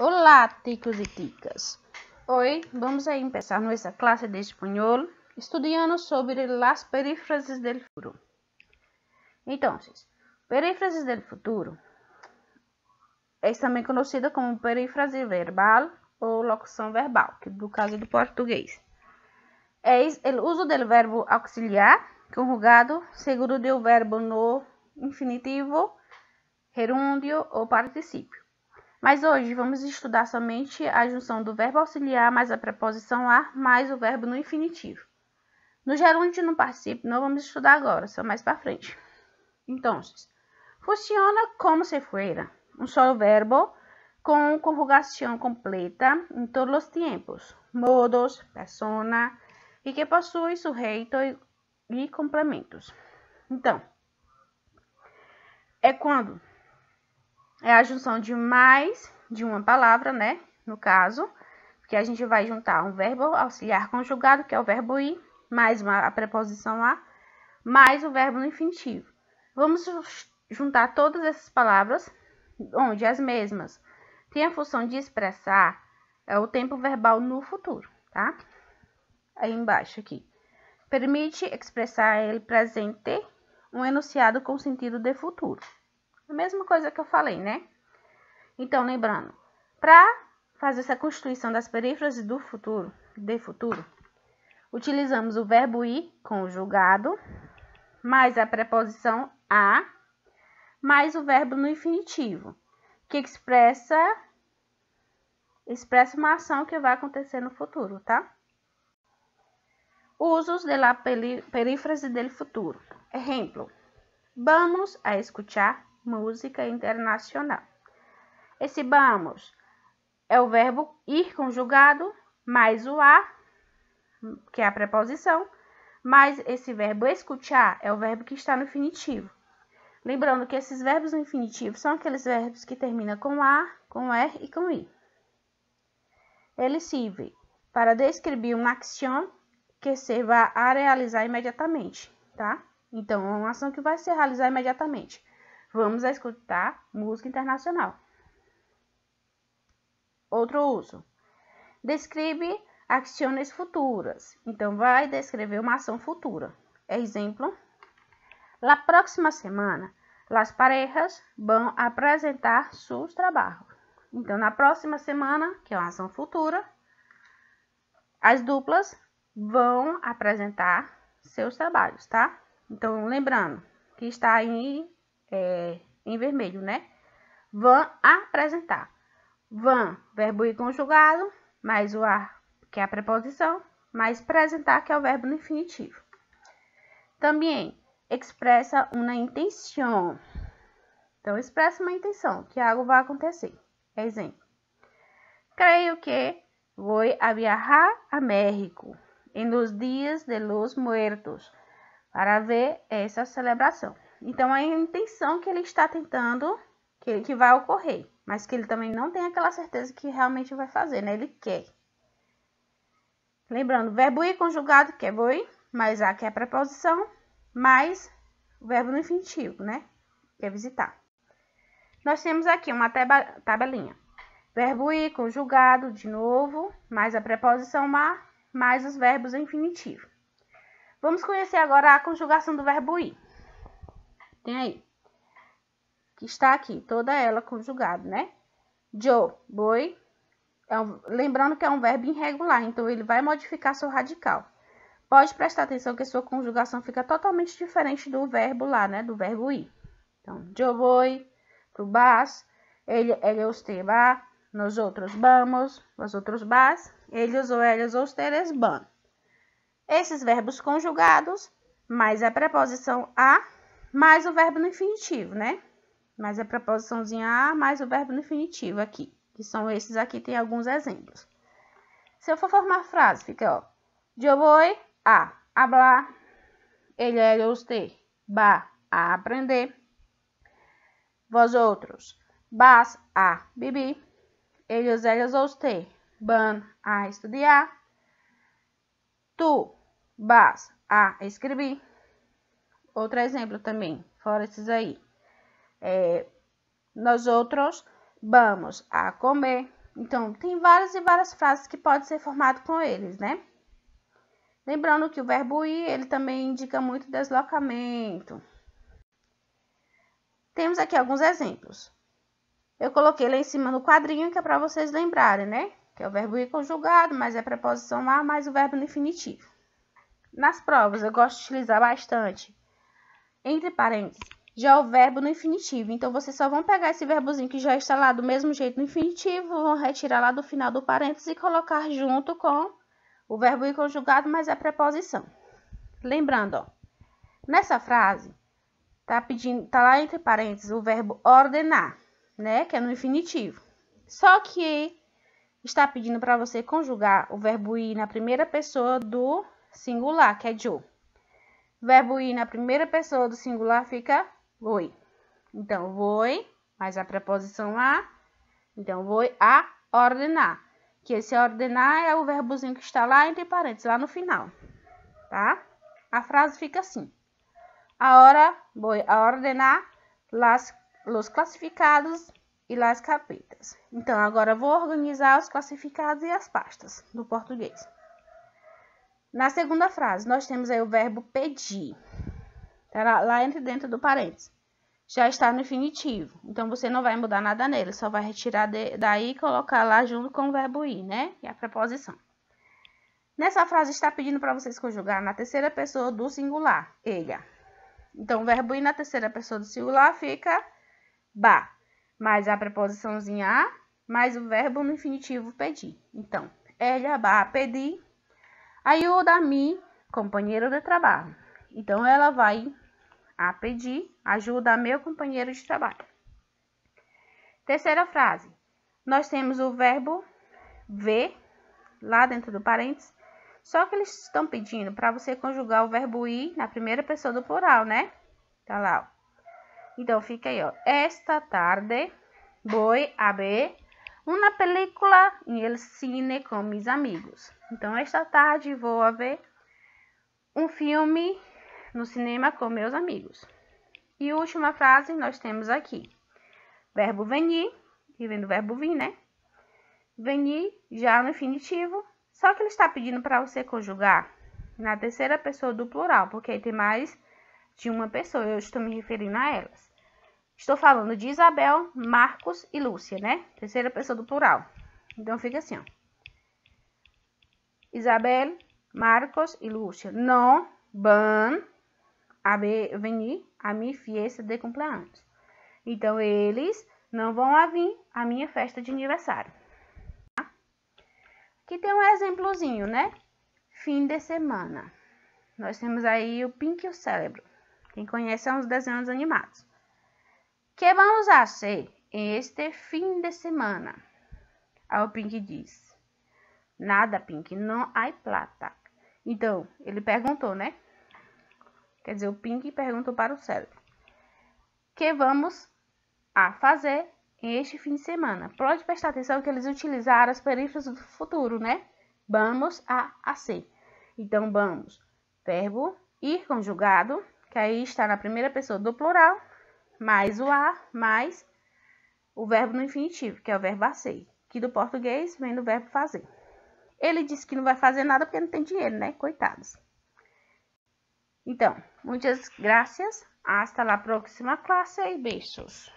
Olá, ticos e ticas. Hoy vamos a empezar nuestra clase de español estudiando sobre las perífrasis del futuro. Entonces, perífrasis del futuro é também conhecida como perífrase verbal ou locução verbal, que no caso do português. É o uso do verbo auxiliar conjugado seguido do verbo no infinitivo, gerúndio ou particípio. Mas hoje vamos estudar somente a junção do verbo auxiliar mais a preposição a mais o verbo no infinitivo. No gerúndio e no particípio não vamos estudar agora, só mais para frente. Então, funciona como se fuera um solo verbo com conjugação completa em todos os tempos, modos, persona e que possui sujeito e complementos. Então, é quando é a junção de mais de uma palavra, né? No caso, que a gente vai juntar um verbo auxiliar conjugado, que é o verbo ir, mais a preposição a, mais o verbo no infinitivo. Vamos juntar todas essas palavras, onde as mesmas têm a função de expressar o tempo verbal no futuro, tá? Aí embaixo aqui. Permite expressar ele presente, um enunciado com sentido de futuro. A mesma coisa que eu falei, né? Então, lembrando, para fazer essa constituição das perífrases do futuro, utilizamos o verbo ir conjugado, mais a preposição a, mais o verbo no infinitivo, que expressa uma ação que vai acontecer no futuro, tá? Usos de la perífrase del futuro. Exemplo, vamos a escuchar música internacional. Esse vamos é o verbo ir conjugado, mais o a, que é a preposição, mais esse verbo escuchar é o verbo que está no infinitivo. Lembrando que esses verbos no infinitivo são aqueles verbos que terminam com a, com er e com i. Ele serve para descrever uma ação que se vai a realizar imediatamente, tá? Então, é uma ação que vai se realizar imediatamente. Vamos a escutar música internacional. Outro uso. Descreve ações futuras. Então, vai descrever uma ação futura. Exemplo. La próxima semana, las parejas vão apresentar seus trabalhos. Então, na próxima semana, que é uma ação futura, as duplas vão apresentar seus trabalhos, tá? Então, lembrando que está aí em vermelho, né? Vão apresentar. Vão, verbo ir conjugado, mais o a, que é a preposição, mais apresentar, que é o verbo no infinitivo. Também expressa uma intenção. Então, expressa uma intenção, que algo vai acontecer. Exemplo. Creio que vou a viajar a México em los dias de los muertos para ver essa celebração. Então, é a intenção que ele está tentando, que vai ocorrer, mas que ele também não tem aquela certeza que realmente vai fazer, né? Ele quer. Lembrando, verbo ir conjugado, que é vou ir, mais a, que é a preposição, mais o verbo no infinitivo, né? Que é visitar. Nós temos aqui uma tabelinha. Verbo ir conjugado, de novo, mais a preposição a, mais os verbos em infinitivo. Vamos conhecer agora a conjugação do verbo ir. Tem aí. Que está aqui, toda ela conjugada, né? Yo, voy. Lembrando que é um verbo irregular, então ele vai modificar seu radical. Pode prestar atenção que sua conjugação fica totalmente diferente do verbo lá, né? Do verbo ir. Então, yo voy, tu vas, ele usted va, nosotros vamos, vosotros vas, ellos ou elas ou ustedes van. Esses verbos conjugados, mais a preposição a, mais o verbo no infinitivo, né? Mais a preposiçãozinha a, mais o verbo no infinitivo aqui. Que são esses aqui, tem alguns exemplos. Se eu for formar a frase, fica, ó. Yo voy a hablar, ele ou usted va a aprender, vosotros vas a vivir, ellos, ellas ou usted van a estudiar, tu vas a escrever. Outro exemplo também, fora esses aí. Nós outros vamos a comer, Então, tem várias e várias frases que podem ser formadas com eles, né? Lembrando que o verbo ir, ele também indica muito deslocamento. Temos aqui alguns exemplos. Eu coloquei lá em cima no quadrinho, que é para vocês lembrarem, né? Que é o verbo ir conjugado, mais a preposição a, mais o verbo no infinitivo. Nas provas, eu gosto de utilizar bastante, entre parênteses, já o verbo no infinitivo. Então, vocês só vão pegar esse verbozinho que já está lá do mesmo jeito no infinitivo, vão retirar lá do final do parênteses e colocar junto com o verbo ir conjugado mais a preposição. Lembrando, ó, nessa frase, tá lá entre parênteses o verbo ordenar, né? Que é no infinitivo. Só que está pedindo para você conjugar o verbo ir na primeira pessoa do singular, que é Joe. O verbo ir na primeira pessoa do singular fica voi. Então, voi, mais a preposição a. Então, voi a ordenar. Que esse ordenar é o verbozinho que está lá entre parênteses, lá no final. Tá? A frase fica assim. Ahora voy a ordenar los clasificados e las carpetas. Então, agora eu vou organizar os classificados e as pastas do português. Na segunda frase, nós temos aí o verbo pedir. Tá lá dentro do parênteses. Já está no infinitivo. Então, você não vai mudar nada nele. Só vai retirar daí e colocar lá junto com o verbo ir, né? E a preposição. Nessa frase, está pedindo para vocês conjugar na terceira pessoa do singular. Ella. Então, o verbo ir na terceira pessoa do singular fica ba. Mais a preposiçãozinha a, mais o verbo no infinitivo pedir. Então, ella va a pedir ajuda a mi companheiro de trabalho. Então, ela vai a pedir ajuda a meu companheiro de trabalho. Terceira frase. Nós temos o verbo ver lá dentro do parênteses. Só que eles estão pedindo para você conjugar o verbo ir na primeira pessoa do plural, né? Tá lá, ó. Então, fica aí, ó. Esta tarde voy a ver uma película em el cine com mis amigos. Então, esta tarde vou a ver um filme no cinema com meus amigos. E a última frase nós temos aqui. Verbo venir, que vem do verbo vir, né? Venir já no infinitivo. Só que ele está pedindo para você conjugar na terceira pessoa do plural, porque aí tem mais de uma pessoa. Eu estou me referindo a elas. Estou falando de Isabel, Marcos e Lúcia, né? Terceira pessoa do plural. Então, fica assim, ó. Isabel, Marcos e Lúcia não vão a venir a minha fiesta de cumpleaños. Então, eles não vão a vir à minha festa de aniversário. Tá? Aqui tem um exemplozinho, né? Fim de semana. Nós temos aí o Pink e o Cérebro. Quem conhece são os desenhos animados. Que vamos fazer este fim de semana? Aí o Pink diz: nada, Pink, não há plata. Então, ele perguntou, né? Quer dizer, o Pink perguntou para o Cérebro: que vamos a fazer este fim de semana? Pode prestar atenção que eles utilizaram as perífrasas do futuro, né? Vamos a ser. Então, vamos, verbo ir conjugado, que aí está na primeira pessoa do plural, mais o a, mais o verbo no infinitivo, que é o verbo a ser, que do português vem do verbo fazer. Ele disse que não vai fazer nada porque não tem dinheiro, né? Coitados. Então, muitas gracias. Hasta la próxima clase e beijos.